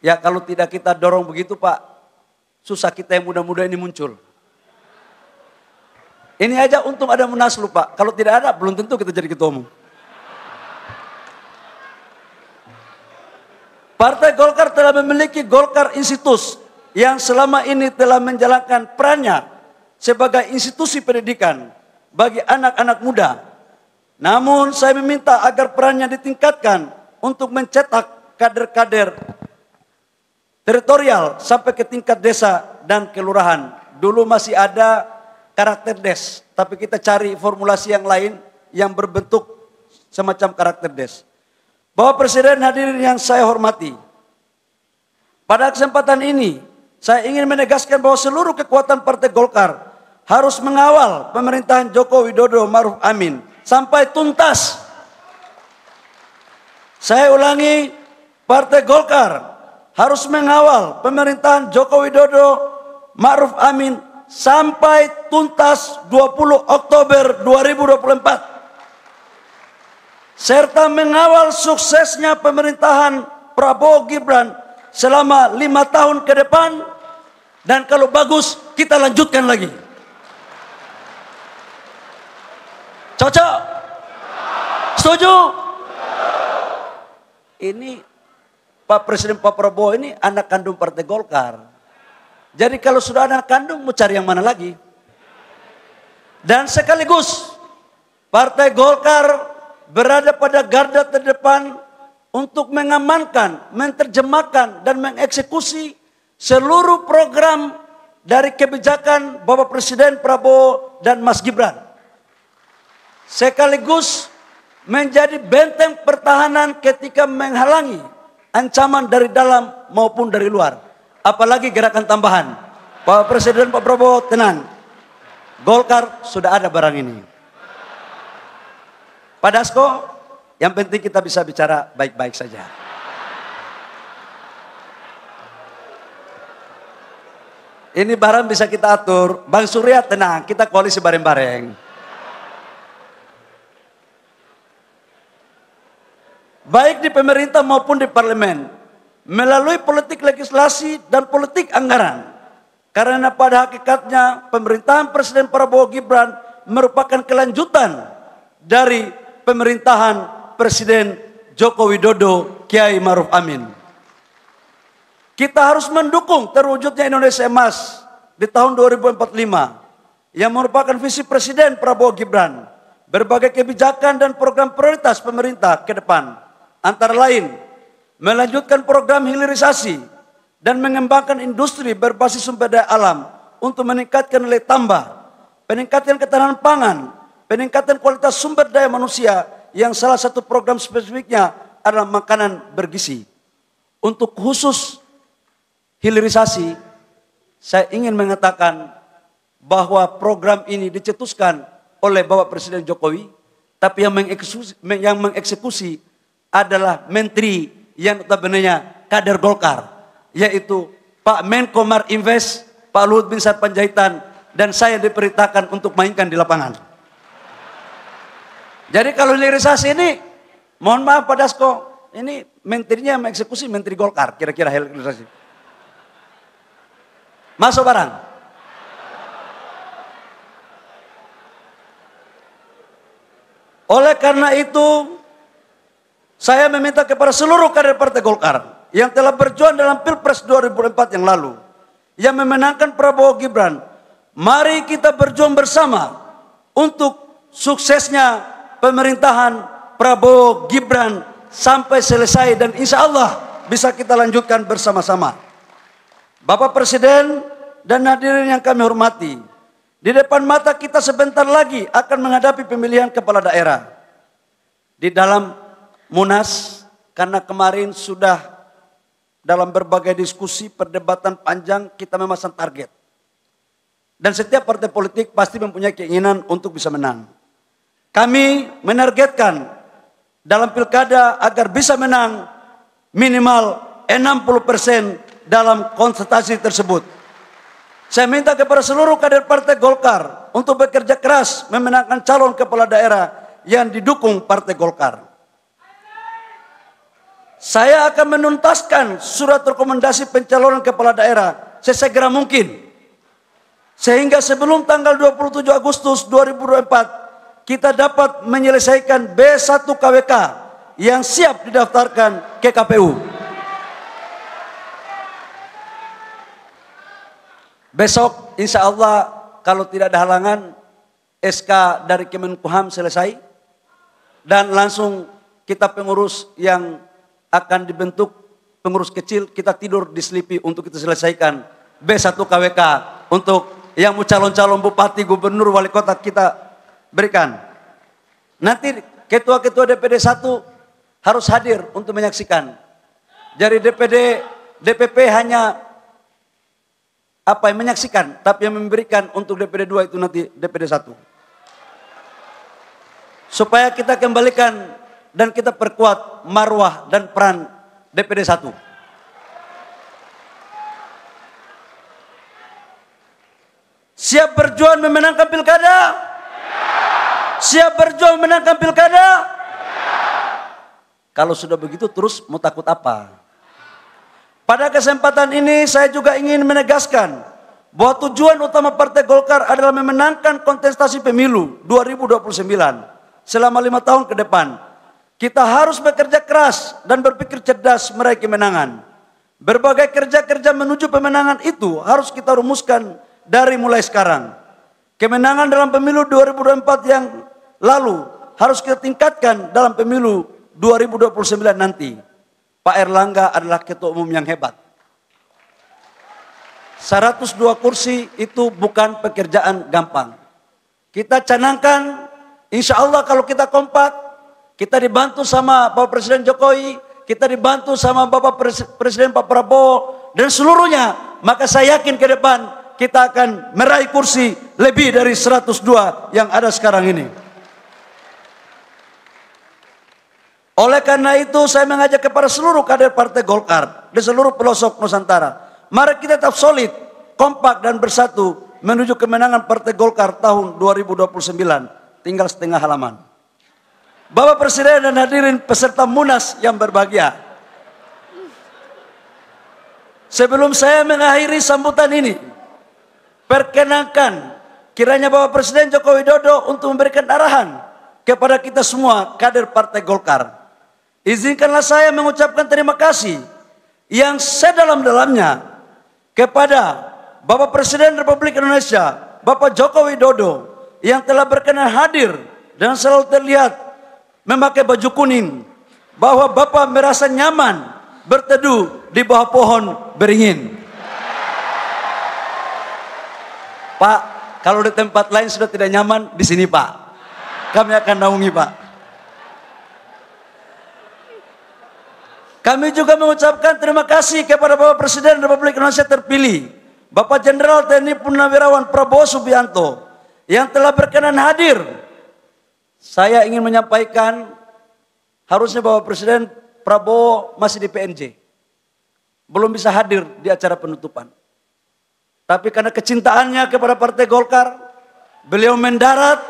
Ya kalau tidak kita dorong begitu Pak, susah kita yang muda-muda ini muncul. Ini aja untung ada Munaslup Pak. Kalau tidak ada belum tentu kita jadi ketua umum. Partai Golkar telah memiliki Golkar Institute yang selama ini telah menjalankan perannya sebagai institusi pendidikan bagi anak-anak muda. Namun saya meminta agar perannya ditingkatkan untuk mencetak kader-kader teritorial sampai ke tingkat desa dan kelurahan. Dulu masih ada karakter des, tapi kita cari formulasi yang lain yang berbentuk semacam karakter des. Bapak Presiden, hadirin yang saya hormati, pada kesempatan ini saya ingin menegaskan bahwa seluruh kekuatan Partai Golkar harus mengawal pemerintahan Joko Widodo Ma'ruf Amin sampai tuntas. Saya ulangi, Partai Golkar harus mengawal pemerintahan Joko Widodo Ma'ruf Amin sampai tuntas 20 Oktober 2024. Serta mengawal suksesnya pemerintahan Prabowo Gibran selama 5 tahun ke depan. Dan kalau bagus, kita lanjutkan lagi. Cocok? Setuju? Ini Pak Presiden Pak Prabowo ini anak kandung Partai Golkar. Jadi kalau sudah anak kandung, mau cari yang mana lagi? Dan sekaligus Partai Golkar berada pada garda terdepan untuk mengamankan, menerjemahkan, dan mengeksekusi seluruh program dari kebijakan Bapak Presiden Prabowo dan Mas Gibran. Sekaligus menjadi benteng pertahanan ketika menghalangi ancaman dari dalam maupun dari luar. Apalagi gerakan tambahan. Bapak Presiden Pak Prabowo, tenang. Golkar sudah ada barang ini. Pak Dasko, yang penting kita bisa bicara baik-baik saja. Ini barang bisa kita atur. Bang Surya tenang, kita koalisi bareng-bareng. Baik di pemerintah maupun di parlemen. Melalui politik legislasi dan politik anggaran. Karena pada hakikatnya pemerintahan Presiden Prabowo Gibran merupakan kelanjutan dari pemerintahan Presiden Joko Widodo Kiai Ma'ruf Amin. Kita harus mendukung terwujudnya Indonesia Emas di tahun 2045 yang merupakan visi Presiden Prabowo Gibran. Berbagai kebijakan dan program prioritas pemerintah ke depan, antara lain melanjutkan program hilirisasi dan mengembangkan industri berbasis sumber daya alam untuk meningkatkan nilai tambah, peningkatan ketahanan pangan, peningkatan kualitas sumber daya manusia yang salah satu program spesifiknya adalah makanan bergizi. Untuk khusus hilirisasi, saya ingin mengatakan bahwa program ini dicetuskan oleh Bapak Presiden Jokowi, tapi yang mengeksekusi adalah menteri yang notabene kader Golkar, yaitu Pak Menko Marinvest, Pak Luhut Binsar Panjaitan, dan saya diperintahkan untuk mainkan di lapangan. Jadi kalau hilirisasi ini, mohon maaf Pak Dasko, ini menterinya yang mengeksekusi menteri Golkar, kira-kira hilirisasi. Masuk barang. Oleh karena itu, saya meminta kepada seluruh kader Partai Golkar yang telah berjuang dalam Pilpres 2004 yang lalu, yang memenangkan Prabowo Gibran, mari kita berjuang bersama untuk suksesnya pemerintahan Prabowo Gibran sampai selesai dan insya Allah bisa kita lanjutkan bersama-sama. Bapak Presiden dan hadirin yang kami hormati, di depan mata kita sebentar lagi akan menghadapi pemilihan kepala daerah. Di dalam Munas, karena kemarin sudah dalam berbagai diskusi, perdebatan panjang, kita memasang target. Dan setiap partai politik pasti mempunyai keinginan untuk bisa menang. Kami menargetkan dalam pilkada agar bisa menang minimal 60% dalam konsultasi tersebut. Saya minta kepada seluruh kader Partai Golkar untuk bekerja keras memenangkan calon kepala daerah yang didukung Partai Golkar. Saya akan menuntaskan surat rekomendasi pencalonan kepala daerah sesegera mungkin. Sehingga sebelum tanggal 27 Agustus 2024 kita dapat menyelesaikan B1 KWK yang siap didaftarkan ke KPU. Besok insya Allah kalau tidak ada halangan, SK dari Kemenkumham selesai. Dan langsung kita pengurus yang akan dibentuk, pengurus kecil, kita tidur di Selipi untuk kita selesaikan. B1 KWK untuk yang mau calon-calon bupati, gubernur, wali kota kita berikan. Nanti ketua-ketua DPD 1 harus hadir untuk menyaksikan. Jadi DPP hanya menyaksikan, tapi yang memberikan untuk DPD 2 itu nanti DPD 1. Supaya kita kembalikan dan kita perkuat marwah dan peran DPD 1. Siap berjuang memenangkan pilkada? Siap berjuang memenangkan pilkada? Kalau sudah begitu terus mau takut apa? Pada kesempatan ini saya juga ingin menegaskan bahwa tujuan utama Partai Golkar adalah memenangkan kontestasi pemilu 2029 selama 5 tahun ke depan. Kita harus bekerja keras dan berpikir cerdas meraih kemenangan. Berbagai kerja-kerja menuju pemenangan itu harus kita rumuskan dari mulai sekarang. Kemenangan dalam pemilu 2024 yang lalu harus kita tingkatkan dalam pemilu 2029 nanti. Pak Erlangga adalah ketua umum yang hebat. 102 kursi itu bukan pekerjaan gampang. Kita canangkan, insya Allah kalau kita kompak, kita dibantu sama Bapak Presiden Jokowi, kita dibantu sama Bapak Presiden Pak Prabowo, dan seluruhnya, maka saya yakin ke depan kita akan meraih kursi lebih dari 102 yang ada sekarang ini. Oleh karena itu saya mengajak kepada seluruh kader Partai Golkar di seluruh pelosok Nusantara. Mari kita tetap solid, kompak dan bersatu menuju kemenangan Partai Golkar tahun 2029. Tinggal setengah halaman. Bapak Presiden dan hadirin peserta Munas yang berbahagia. Sebelum saya mengakhiri sambutan ini, perkenankan kiranya Bapak Presiden Joko Widodo untuk memberikan arahan kepada kita semua kader Partai Golkar. Izinkanlah saya mengucapkan terima kasih yang sedalam-dalamnya kepada Bapak Presiden Republik Indonesia, Bapak Joko Widodo, yang telah berkenan hadir dan selalu terlihat memakai baju kuning, bahwa Bapak merasa nyaman berteduh di bawah pohon beringin. Pak, kalau di tempat lain sudah tidak nyaman, di sini Pak, kami akan naungi Pak. Kami juga mengucapkan terima kasih kepada Bapak Presiden Republik Indonesia terpilih, Bapak Jenderal TNI Purnawirawan Prabowo Subianto, yang telah berkenan hadir. Saya ingin menyampaikan, harusnya Bapak Presiden Prabowo masih di PNJ, belum bisa hadir di acara penutupan. Tapi karena kecintaannya kepada Partai Golkar, beliau mendarat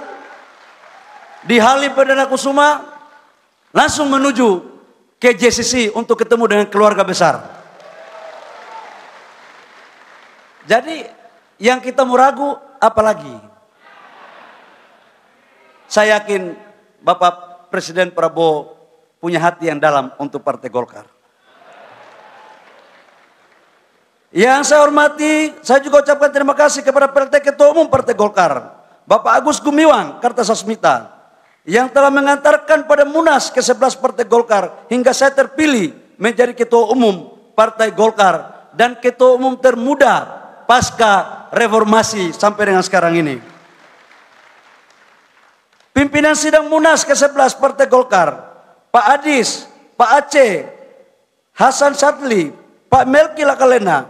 di Halim Perdana Kusuma, langsung menuju ke JCC untuk ketemu dengan keluarga besar. Jadi yang kita mau ragu apalagi? Saya yakin Bapak Presiden Prabowo punya hati yang dalam untuk Partai Golkar. Yang saya hormati, saya juga ucapkan terima kasih kepada Partai Ketua Umum Partai Golkar, Bapak Agus Gumiwang Kartasasmita, yang telah mengantarkan pada Munas ke-11 Partai Golkar hingga saya terpilih menjadi Ketua Umum Partai Golkar dan Ketua Umum termuda pasca reformasi sampai dengan sekarang ini. Pimpinan sidang Munas ke-11 Partai Golkar, Pak Adis, Pak Aceh, Hasan Sadli, Pak Melki Lakalena,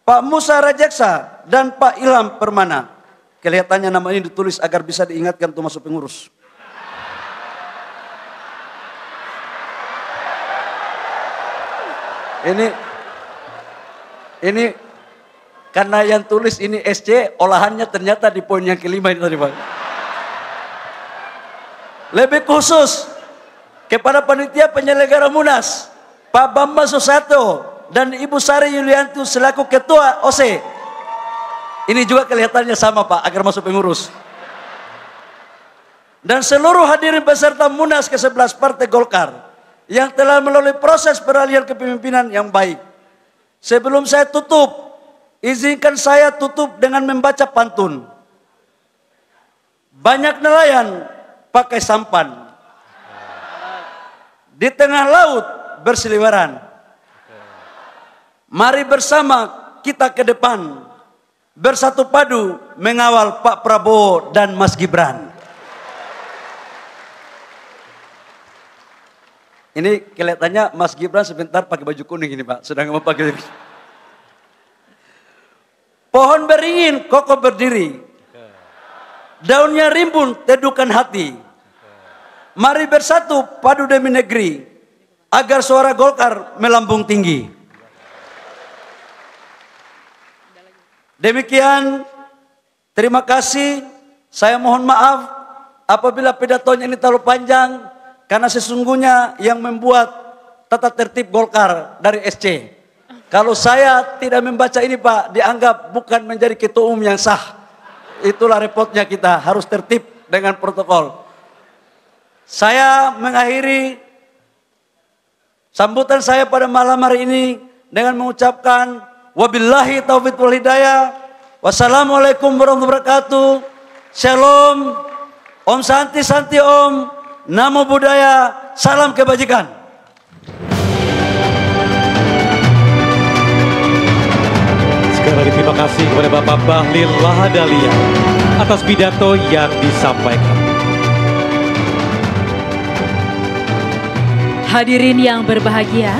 Pak Musa Rajeksa, dan Pak Ilham Permana. Kelihatannya nama ini ditulis agar bisa diingatkan untuk masuk pengurus. Ini karena yang tulis ini SC, olahannya ternyata di poin yang kelima ini tadi Pak. Lebih khusus kepada panitia penyelenggara Munas, Pak Bambang Susatyo dan Ibu Sari Yulianti selaku Ketua OC. Ini juga kelihatannya sama Pak, agar masuk pengurus. Dan seluruh hadirin peserta Munas ke-11 Partai Golkar yang telah melalui proses peralihan kepemimpinan yang baik. Sebelum saya tutup, izinkan saya tutup dengan membaca pantun. Banyak nelayan pakai sampan. Di tengah laut berseliweran. Mari bersama kita ke depan. Bersatu padu mengawal Pak Prabowo dan Mas Gibran. Ini kelihatannya Mas Gibran sebentar pakai baju kuning ini Pak. Sedang mau pakai. Pohon beringin kokoh berdiri. Daunnya rimbun teduhkan hati. Mari bersatu padu demi negeri. Agar suara Golkar melambung tinggi. Demikian, terima kasih. Saya mohon maaf apabila pidatonya ini terlalu panjang. Karena sesungguhnya yang membuat tata tertib Golkar dari SC. Kalau saya tidak membaca ini Pak, dianggap bukan menjadi ketua umum yang sah. Itulah repotnya kita, harus tertib dengan protokol. Saya mengakhiri sambutan saya pada malam hari ini dengan mengucapkan wabillahi taufiq wal hidayah. Wassalamualaikum warahmatullahi wabarakatuh. Shalom. Om Santi Santi Om. Namo Buddhaya. Salam kebajikan. Sekali lagi terima kasih kepada Bapak Bahlil Lahadalia atas pidato yang disampaikan. Hadirin yang berbahagia,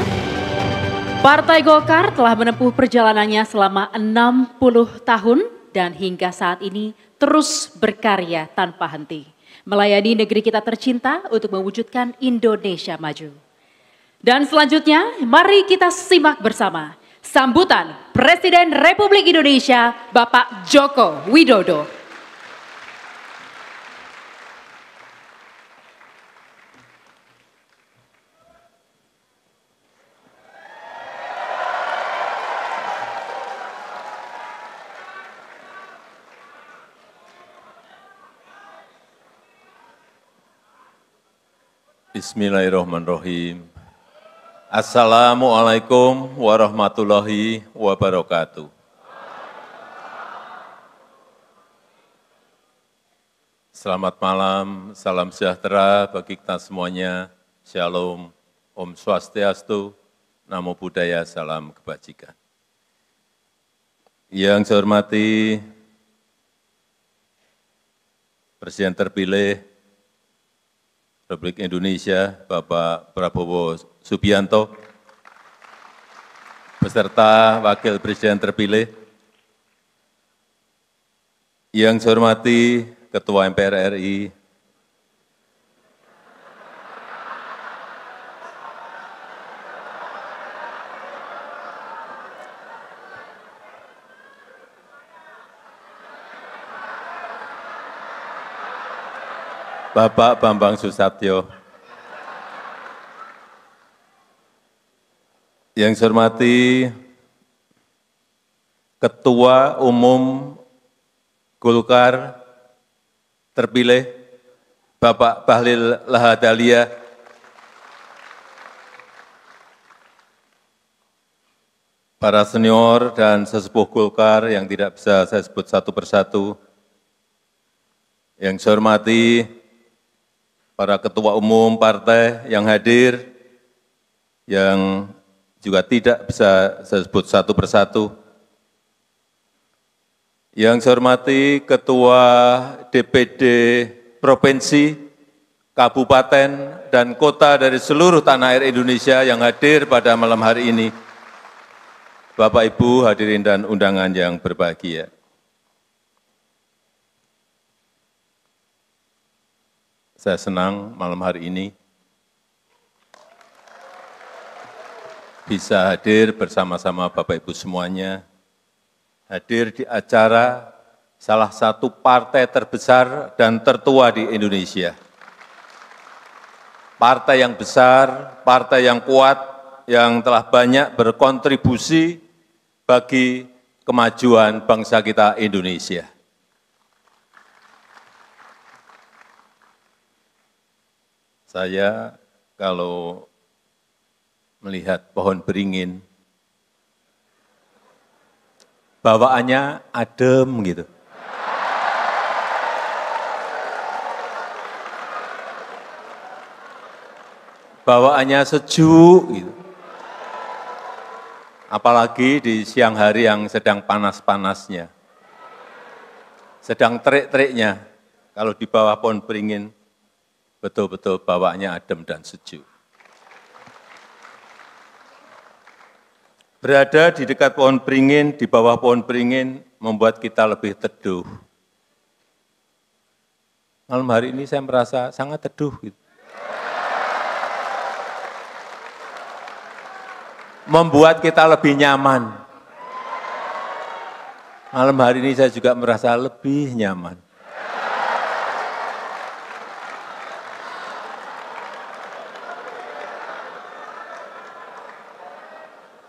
Partai Golkar telah menempuh perjalanannya selama 60 tahun dan hingga saat ini terus berkarya tanpa henti. Melayani negeri kita tercinta untuk mewujudkan Indonesia maju. Dan selanjutnya mari kita simak bersama sambutan Presiden Republik Indonesia Bapak Joko Widodo. Bismillahirrahmanirrahim. Assalamualaikum warahmatullahi wabarakatuh. Selamat malam, salam sejahtera bagi kita semuanya. Shalom, Om Swastiastu, Namo Buddhaya, salam kebajikan. Yang saya hormati Presiden terpilih Republik Indonesia, Bapak Prabowo Subianto, beserta Wakil Presiden terpilih. Yang saya hormati Ketua MPR RI, Bapak Bambang Susatyo. Yang saya hormati Ketua Umum Golkar terpilih Bapak Bahlil Lahadalia. Para senior dan sesepuh Golkar yang tidak bisa saya sebut satu persatu. Yang saya hormati para ketua umum partai yang hadir, yang juga tidak bisa saya sebut satu persatu. Yang saya hormati Ketua DPD Provinsi, Kabupaten, dan Kota dari seluruh tanah air Indonesia yang hadir pada malam hari ini. Bapak, Ibu, hadirin dan undangan yang berbahagia. Saya senang malam hari ini bisa hadir bersama-sama Bapak Ibu semuanya, hadir di acara salah satu partai terbesar dan tertua di Indonesia. Partai yang besar, partai yang kuat, yang telah banyak berkontribusi bagi kemajuan bangsa kita Indonesia. Saya kalau melihat pohon beringin, bawaannya adem gitu. bawaannya sejuk gitu. Apalagi di siang hari yang sedang panas-panasnya, sedang terik-teriknya, kalau di bawah pohon beringin, betul-betul bawaannya adem dan sejuk. Berada di dekat pohon beringin, di bawah pohon beringin, membuat kita lebih teduh. Malam hari ini saya merasa sangat teduh. Gitu. Membuat kita lebih nyaman. Malam hari ini saya juga merasa lebih nyaman.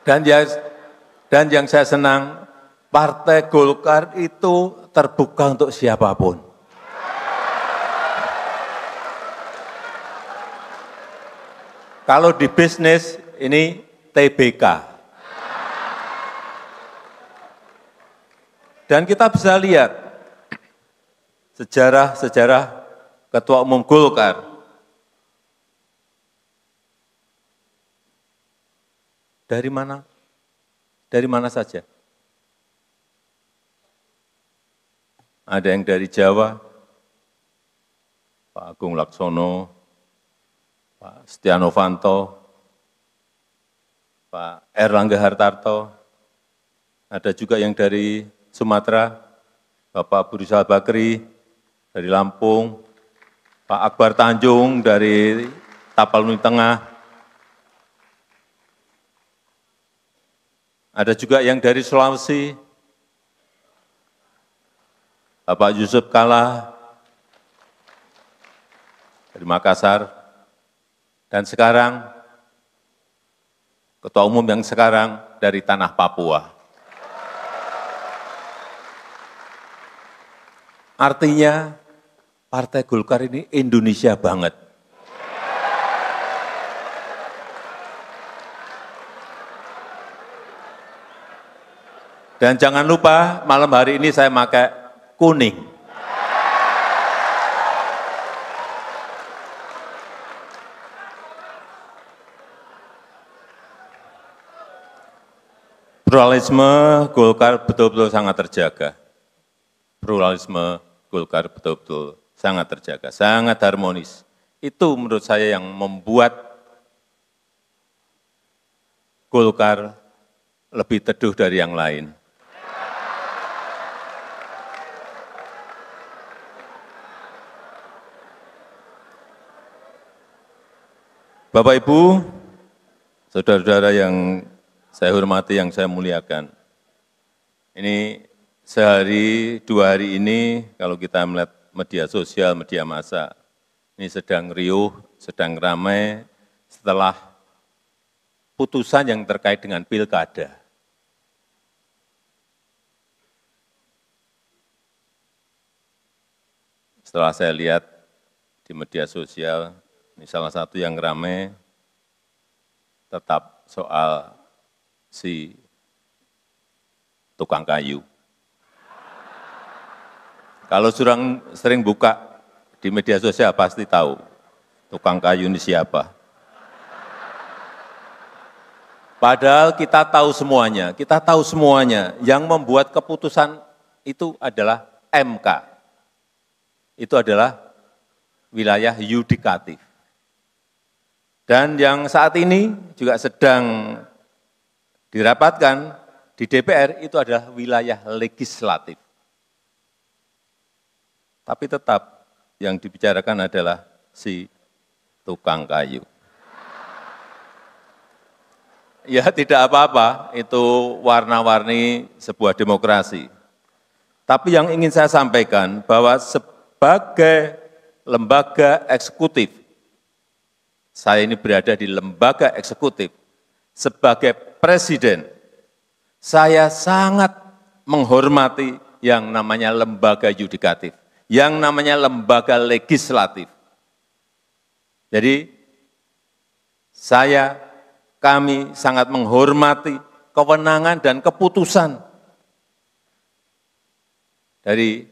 Dan yang saya senang, Partai Golkar itu terbuka untuk siapapun. Kalau di bisnis, ini TBK. Dan kita bisa lihat sejarah-sejarah Ketua Umum Golkar. Dari mana? Dari mana saja? Ada yang dari Jawa, Pak Agung Laksono, Pak Setia Novanto, Pak Erlangga Hartarto, ada juga yang dari Sumatera, Bapak Abu Rizal Bakri, dari Lampung, Pak Akbar Tanjung dari Tapanuli Tengah, ada juga yang dari Sulawesi, Bapak Yusuf Kalla dari Makassar, dan sekarang Ketua Umum yang sekarang dari tanah Papua. Artinya Partai Golkar ini Indonesia banget. Dan jangan lupa malam hari ini saya pakai kuning. Pluralisme Golkar betul-betul sangat terjaga. Pluralisme Golkar betul-betul sangat terjaga, sangat harmonis. Itu menurut saya yang membuat Golkar lebih teduh dari yang lain. Bapak Ibu, saudara-saudara yang saya hormati, yang saya muliakan. Ini sehari, 2 hari ini, kalau kita melihat media sosial, media massa, ini sedang riuh, sedang ramai setelah putusan yang terkait dengan pilkada. Setelah saya lihat di media sosial, ini salah satu yang ramai, tetap soal si tukang kayu. Kalau sering buka di media sosial pasti tahu tukang kayu ini siapa. Padahal kita tahu semuanya, yang membuat keputusan itu adalah MK. Itu adalah wilayah yudikatif. Dan yang saat ini juga sedang dirapatkan di DPR itu adalah wilayah legislatif. Tapi tetap yang dibicarakan adalah si tukang kayu. Ya tidak apa-apa, itu warna-warni sebuah demokrasi. Tapi yang ingin saya sampaikan bahwa sebagai lembaga eksekutif, saya ini berada di lembaga eksekutif, sebagai presiden, saya sangat menghormati yang namanya lembaga yudikatif, yang namanya lembaga legislatif. Jadi, kami sangat menghormati kewenangan dan keputusan dari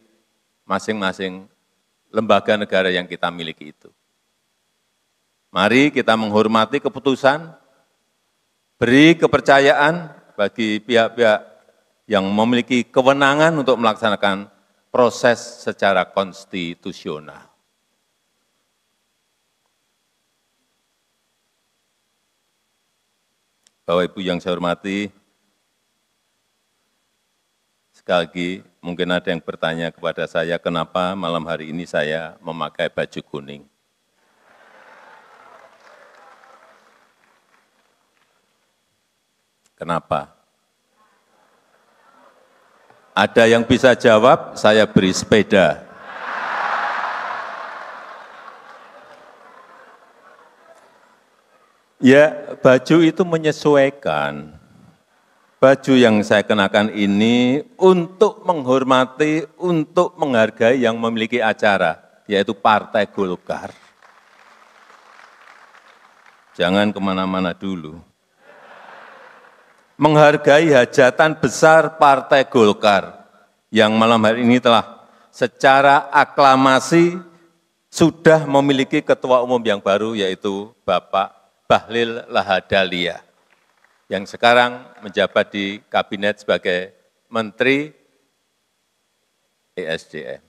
masing-masing lembaga negara yang kita miliki itu. Mari kita menghormati keputusan, beri kepercayaan bagi pihak-pihak yang memiliki kewenangan untuk melaksanakan proses secara konstitusional. Bapak Ibu yang saya hormati, sekali lagi mungkin ada yang bertanya kepada saya, kenapa malam hari ini saya memakai baju kuning. Kenapa? Ada yang bisa jawab, saya beri sepeda. Ya, baju itu menyesuaikan. Baju yang saya kenakan ini untuk menghormati, untuk menghargai yang memiliki acara, yaitu Partai Golkar. Jangan kemana-mana dulu. Menghargai hajatan besar Partai Golkar yang malam hari ini telah secara aklamasi sudah memiliki ketua umum yang baru, yaitu Bapak Bahlil Lahadalia, yang sekarang menjabat di kabinet sebagai Menteri ESDM.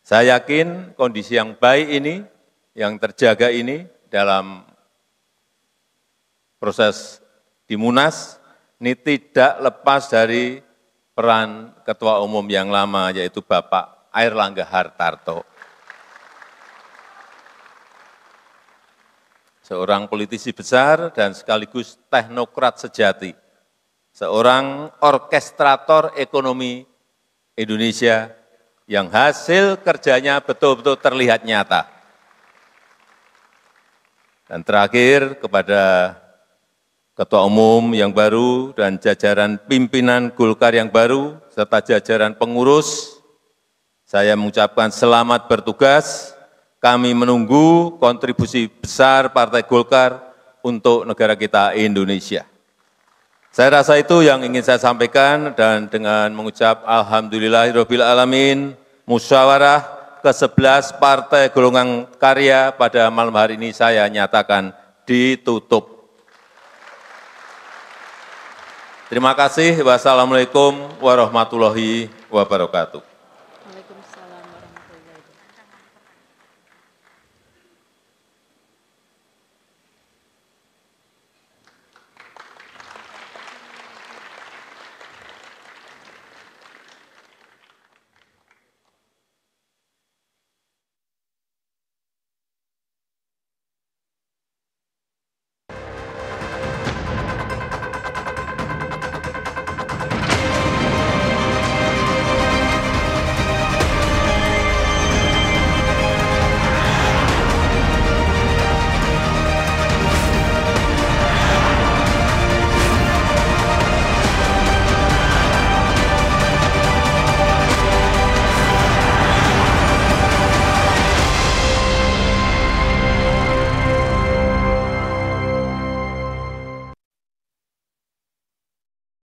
Saya yakin kondisi yang baik ini, yang terjaga ini dalam proses di Munas, ini tidak lepas dari peran Ketua Umum yang lama, yaitu Bapak Airlangga Hartarto. Seorang politisi besar dan sekaligus teknokrat sejati, seorang orkestrator ekonomi Indonesia yang hasil kerjanya betul-betul terlihat nyata. Dan terakhir kepada Ketua Umum yang baru dan jajaran pimpinan Golkar yang baru, serta jajaran pengurus, saya mengucapkan selamat bertugas. Kami menunggu kontribusi besar Partai Golkar untuk negara kita Indonesia. Saya rasa itu yang ingin saya sampaikan, dan dengan mengucap Alhamdulillahirabbil alamin, musyawarah ke-11 Partai Golongan Karya pada malam hari ini saya nyatakan ditutup. Terima kasih. Wassalamualaikum warahmatullahi wabarakatuh.